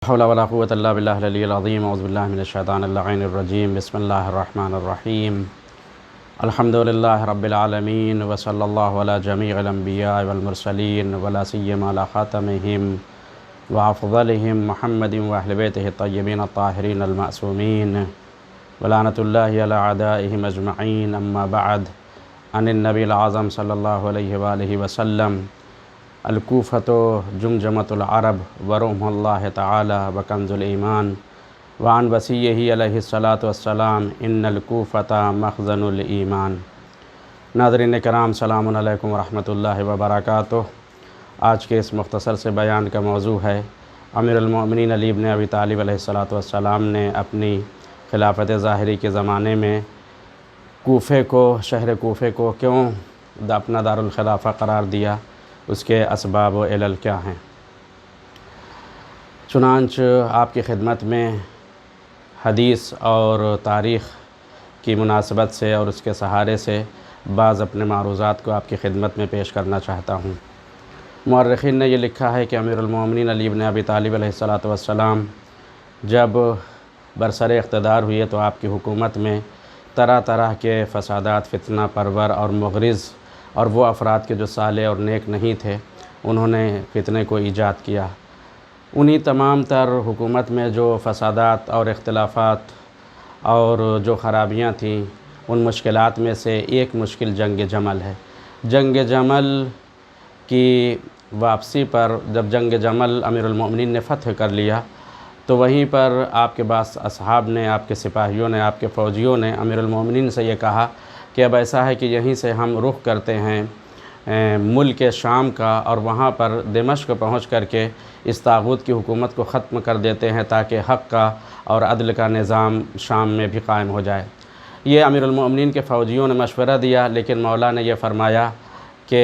حول ولا قوة إلا بالله العلي العظيم أعوذ بالله من الشيطان اللعين الرجيم بسم الله الرحمن الرحيم الحمد لله رب العالمين وصلى الله على جميع الأنبياء والمرسلين ولا سيما على خاتمهم وأفضلهم محمد وأهل بيته الطيبين الطاهرين المعصومين ولعنة الله على أعدائهم أجمعين أما بعد عن النبي الأعظم صلى الله عليه وآله وسلم الکوفة جمجمة العرب ورحم اللہ تعالی وکنز الایمان وعن وصیہ علیہ الصلاۃ والسلام ان الکوفة مخزن الایمان۔ ناظرین کرام، سلام علیکم ورحمۃ اللہ وبرکاتہ۔ آج کے اس مختصر سے بیان کا موضوع ہے امیر المؤمنین علی بن ابی طالب علیہ الصلاۃ والسلام نے اپنی خلافت ظاہری کے زمانے میں شہر کوفے کو کیوں اپنا دارالخلافہ قرار دیا، اس کے اسباب و علل کیا ہیں۔ چنانچہ آپ کی خدمت میں حدیث اور تاریخ کی مناسبت سے اور اس کے سہارے سے بعض اپنے معروضات کو آپ کی خدمت میں پیش کرنا چاہتا ہوں۔ مورخین نے یہ لکھا ہے کہ امیر المؤمنین علی بن ابی طالب علیہ الصلاۃ والسلام جب برسر اقتدار ہوئے تو آپ کی حکومت میں طرح طرح کے فسادات فتنہ پرور اور مغرض اور وہ افراد کے جو صالح اور نیک نہیں تھے، انہوں نے فتنے کو ایجاد کیا۔ انہی تمام تر حکومت میں جو فسادات اور اختلافات اور جو خرابیاں تھیں، ان مشکلات میں سے ایک مشکل جنگ جمل ہے۔ جنگ جمل کی واپسی پر جب جنگ جمل امیر المؤمنین نے فتح کر لیا تو وہیں پر آپ کے بعض اصحاب نے، آپ کے سپاہیوں نے، آپ کے فوجیوں نے امیر المؤمنین سے یہ کہا کہ اب ایسا ہے کہ یہیں سے ہم رخ کرتے ہیں ملک شام کا، اور وہاں پر دمشق پہنچ کر کے اس طاغوت کی حکومت کو ختم کر دیتے ہیں تاکہ حق کا اور عدل کا نظام شام میں بھی قائم ہو جائے۔ یہ امیر المؤمنین کے فوجیوں نے مشورہ دیا، لیکن مولا نے یہ فرمایا کہ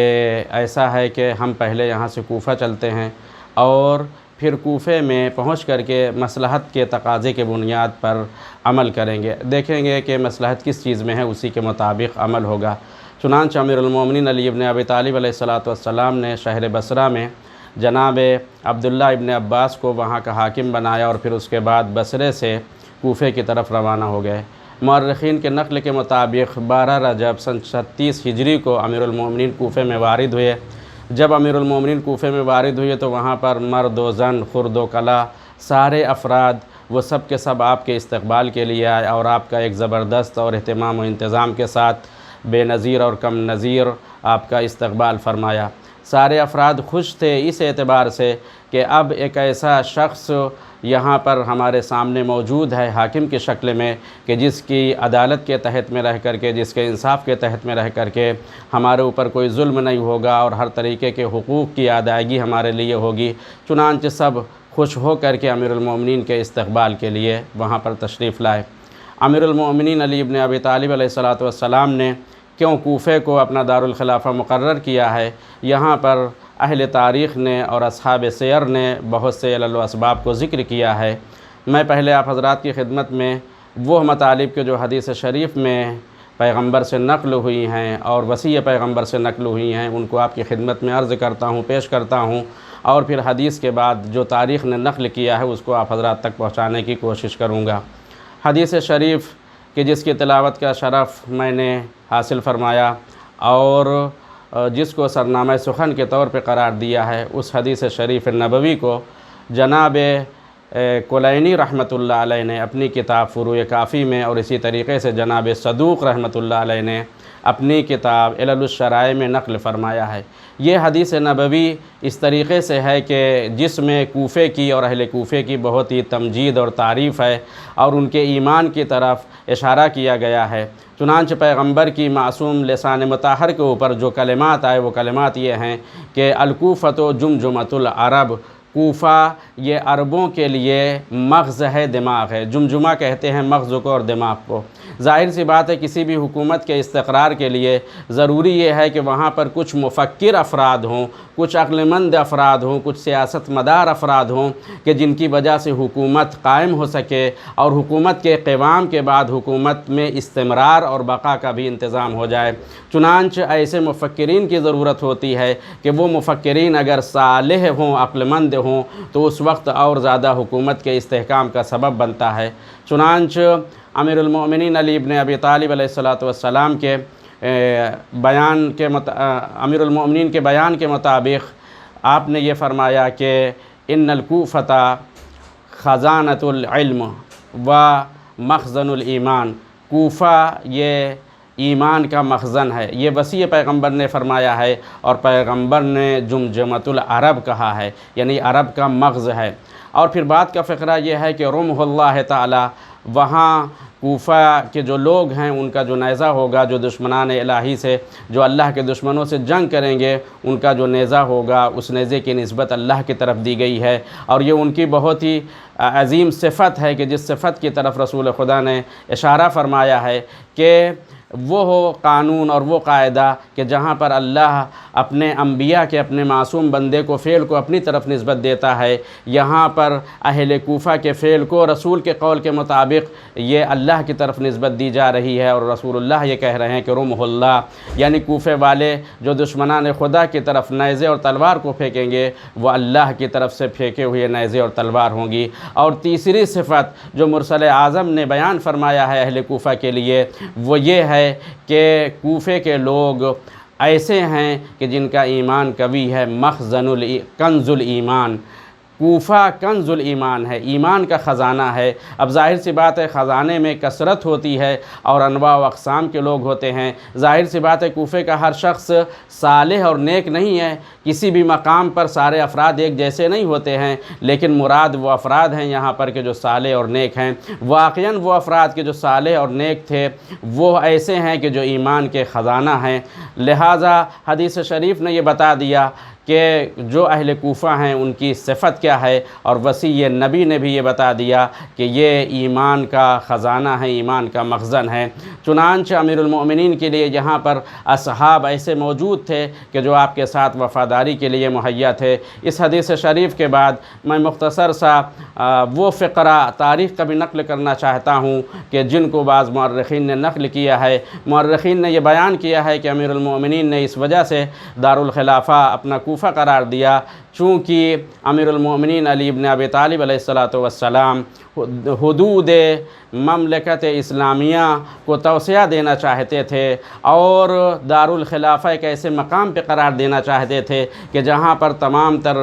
ایسا ہے کہ ہم پہلے یہاں سے کوفہ چلتے ہیں اور پھر کوفے میں پہنچ کر کے مصلحت کے تقاضے کے بنیاد پر عمل کریں گے، دیکھیں گے کہ مصلحت کس چیز میں ہے، اسی کے مطابق عمل ہوگا۔ چنانچہ امیر المؤمنین علی بن ابی طالب علیہ الصلاۃ والسلام نے شہر بصرہ میں جناب عبداللہ ابن عباس کو وہاں کا حاکم بنایا اور پھر اس کے بعد بصرے سے کوفے کی طرف روانہ ہو گئے۔ مورخین کے نقل کے مطابق 12 رجب سن 36 ہجری کو امیر المؤمنین کوفے میں وارد ہوئے۔ جب امیر المؤمنین کوفے میں وارد ہوئے تو وہاں پر مرد و زن، خرد و کلا، سارے افراد وہ سب کے سب آپ کے استقبال کے لیے آئے اور آپ کا ایک زبردست اور اہتمام و انتظام کے ساتھ بے نظیر اور کم نظیر آپ کا استقبال فرمایا۔ سارے افراد خوش تھے اس اعتبار سے کہ اب ایک ایسا شخص یہاں پر ہمارے سامنے موجود ہے حاکم کی شکل میں کہ جس کی عدالت کے تحت میں رہ کر کے، جس کے انصاف کے تحت میں رہ کر کے ہمارے اوپر کوئی ظلم نہیں ہوگا اور ہر طریقے کے حقوق کی ادائیگی ہمارے لیے ہوگی۔ چنانچہ سب خوش ہو کر کے امیر المؤمنین کے استقبال کے لیے وہاں پر تشریف لائے۔ امیر المؤمنین علی بن ابی طالب علیہ الصلاۃ والسلام نے کیوں کوفے کو اپنا دارالخلافہ مقرر کیا ہے، یہاں پر اہل تاریخ نے اور اصحاب سیر نے بہت سے علل و اسباب کو ذکر کیا ہے۔ میں پہلے آپ حضرات کی خدمت میں وہ مطالب کے جو حدیث شریف میں پیغمبر سے نقل ہوئی ہیں اور وصیہ پیغمبر سے نقل ہوئی ہیں، ان کو آپ کی خدمت میں عرض کرتا ہوں، پیش کرتا ہوں، اور پھر حدیث کے بعد جو تاریخ نے نقل کیا ہے اس کو آپ حضرات تک پہنچانے کی کوشش کروں گا۔ حدیث شریف کہ جس کی تلاوت کا شرف میں نے حاصل فرمایا اور جس کو سرنامہ سخن کے طور پہ قرار دیا ہے، اس حدیث شریف نبوی کو جناب کلینی رحمۃ اللہ علیہ نے اپنی کتاب فروع کافی میں، اور اسی طریقے سے جناب صدوق رحمۃ اللہ علیہ نے اپنی کتاب علل الشرائع میں نقل فرمایا ہے۔ یہ حدیث نبوی اس طریقے سے ہے کہ جس میں کوفے کی اور اہل کوفے کی بہت ہی تمجید اور تعریف ہے اور ان کے ایمان کی طرف اشارہ کیا گیا ہے۔ چنانچہ پیغمبر کی معصوم لسان مطہر کے اوپر جو کلمات آئے وہ کلمات یہ ہیں کہ الکوفۃ جمجمۃ العرب، کوفہ یہ عربوں کے لیے مغز ہے، دماغ ہے۔ جمجمہ کہتے ہیں مغز کو اور دماغ کو۔ ظاہر سی بات ہے کسی بھی حکومت کے استقرار کے لیے ضروری یہ ہے کہ وہاں پر کچھ مفکر افراد ہوں، کچھ عقل مند افراد ہوں، کچھ سیاست مدار افراد ہوں کہ جن کی وجہ سے حکومت قائم ہو سکے اور حکومت کے قیام کے بعد حکومت میں استمرار اور بقا کا بھی انتظام ہو جائے۔ چنانچہ ایسے مفکرین کی ضرورت ہوتی ہے کہ وہ مفکرین اگر صالح ہوں، عقل مند ہوں تو اس وقت اور زیادہ حکومت کے استحکام کا سبب بنتا ہے۔ چنانچہ امیر المؤمنین علی ابن ابی طالب علیہ السلام کے امیر المؤمنین کے بیان کے مطابق آپ نے یہ فرمایا کہ ان الکوفۃ خزانۃ العلم و مخزن الایمان، کوفہ یہ ایمان کا مخزن ہے، یہ وصیۃ پیغمبر نے فرمایا ہے، اور پیغمبر نے جمجمۃ العرب کہا ہے، یعنی عرب کا مغز ہے۔ اور پھر بات کا فقرہ یہ ہے کہ رمح اللہ تعالی، وہاں کوفہ کے جو لوگ ہیں ان کا جو نیزہ ہوگا، جو دشمنان الہی سے، جو اللہ کے دشمنوں سے جنگ کریں گے، ان کا جو نیزہ ہوگا اس نیزے کی نسبت اللہ کی طرف دی گئی ہے، اور یہ ان کی بہت ہی عظیم صفت ہے کہ جس صفت کی طرف رسول خدا نے اشارہ فرمایا ہے کہ وہ ہو قانون اور وہ قاعدہ کہ جہاں پر اللہ اپنے انبیاء کے، اپنے معصوم بندے کو، فعل کو اپنی طرف نسبت دیتا ہے، یہاں پر اہل کوفہ کے فعل کو رسول کے قول کے مطابق یہ اللہ کی طرف نسبت دی جا رہی ہے، اور رسول اللہ یہ کہہ رہے ہیں کہ رمح اللہ، یعنی کوفے والے جو دشمنان خدا کی طرف نیزے اور تلوار کو پھینکیں گے وہ اللہ کی طرف سے پھینکے ہوئے نیزے اور تلوار ہوں گی۔ اور تیسری صفت جو مرسل اعظم نے بیان فرمایا ہے اہل کوفہ کے لیے وہ یہ ہے کہ کوفے کے لوگ ایسے ہیں کہ جن کا ایمان قوی ہے، کنز الایمان، کوفہ کنز الایمان ہے، ایمان کا خزانہ ہے۔ اب ظاہر سی بات ہے خزانے میں کثرت ہوتی ہے اور انواع و اقسام کے لوگ ہوتے ہیں، ظاہر سی بات ہے کوفے کا ہر شخص صالح اور نیک نہیں ہے، کسی بھی مقام پر سارے افراد ایک جیسے نہیں ہوتے ہیں، لیکن مراد وہ افراد ہیں یہاں پر کہ جو صالح اور نیک ہیں۔ واقعاً وہ افراد کے جو صالح اور نیک تھے وہ ایسے ہیں کہ جو ایمان کے خزانہ ہیں، لہٰذا حدیث شریف نے یہ بتا دیا کہ جو اہل کوفہ ہیں ان کی صفت کیا ہے، اور وصی نبی نے بھی یہ بتا دیا کہ یہ ایمان کا خزانہ ہے، ایمان کا مخزن ہے۔ چنانچہ امیر المؤمنین کے لیے یہاں پر اصحاب ایسے موجود تھے کہ جو آپ کے ساتھ وفاداری کے لیے مہیا تھے۔ اس حدیث شریف کے بعد میں مختصر سا وہ فقرہ تاریخ کا بھی نقل کرنا چاہتا ہوں کہ جن کو بعض مورخین نے نقل کیا ہے۔ مورخین نے یہ بیان کیا ہے کہ امیر المؤمنین نے اس وجہ سے دارالخلافہ اپنا کوفہ قرار دیا چونکہ امیر المؤمنین علی ابن ابی طالب علیہ السلام حدود مملکت اسلامیہ کو توسیع دینا چاہتے تھے، اور دارالخلافہ ایک ایسے مقام پہ قرار دینا چاہتے تھے کہ جہاں پر تمام تر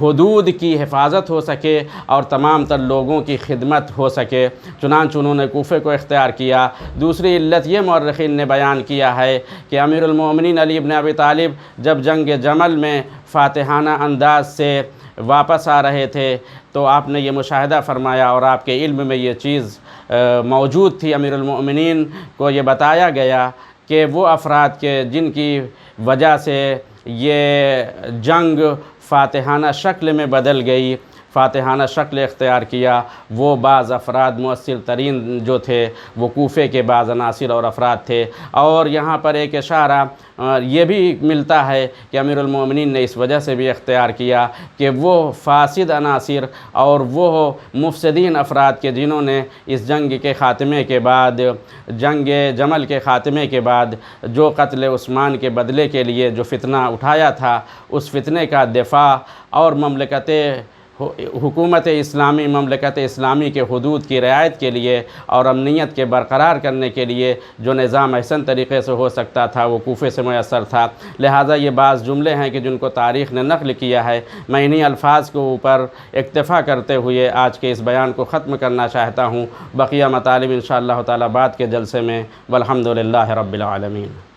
حدود کی حفاظت ہو سکے اور تمام تر لوگوں کی خدمت ہو سکے، چنانچہ انہوں نے کوفے کو اختیار کیا۔ دوسری علت یہ مورخین نے بیان کیا ہے کہ امیر المؤمنین علی ابن ابی طالب جب جنگ جمل میں فاتحانہ انداز سے واپس آ رہے تھے تو آپ نے یہ مشاہدہ فرمایا، اور آپ کے علم میں یہ چیز موجود تھی، امیر المؤمنین کو یہ بتایا گیا کہ وہ افراد کے جن کی وجہ سے یہ جنگ فاتحانہ شکل میں بدل گئی، فاتحانہ شکل اختیار کیا، وہ بعض افراد مؤثر ترین جو تھے وہ کوفے کے بعض عناصر اور افراد تھے۔ اور یہاں پر ایک اشارہ یہ بھی ملتا ہے کہ امیر المؤمنین نے اس وجہ سے بھی اختیار کیا کہ وہ فاسد عناصر اور وہ مفسدین افراد کے جنہوں نے اس جنگ کے خاتمے کے بعد، جنگ جمل کے خاتمے کے بعد جو قتل عثمان کے بدلے کے لیے جو فتنہ اٹھایا تھا، اس فتنے کا دفاع اور حکومت اسلامی، مملکت اسلامی کے حدود کی رعایت کے لیے اور امنیت کے برقرار کرنے کے لیے جو نظام احسن طریقے سے ہو سکتا تھا وہ کوفے سے میسر تھا۔ لہٰذا یہ بعض جملے ہیں کہ جن کو تاریخ نے نقل کیا ہے، میں انہی الفاظ کے اوپر اکتفا کرتے ہوئے آج کے اس بیان کو ختم کرنا چاہتا ہوں۔ بقیہ مطالب انشاءاللہ تعالی بعد کے جلسے میں، والحمدللہ رب العالمین۔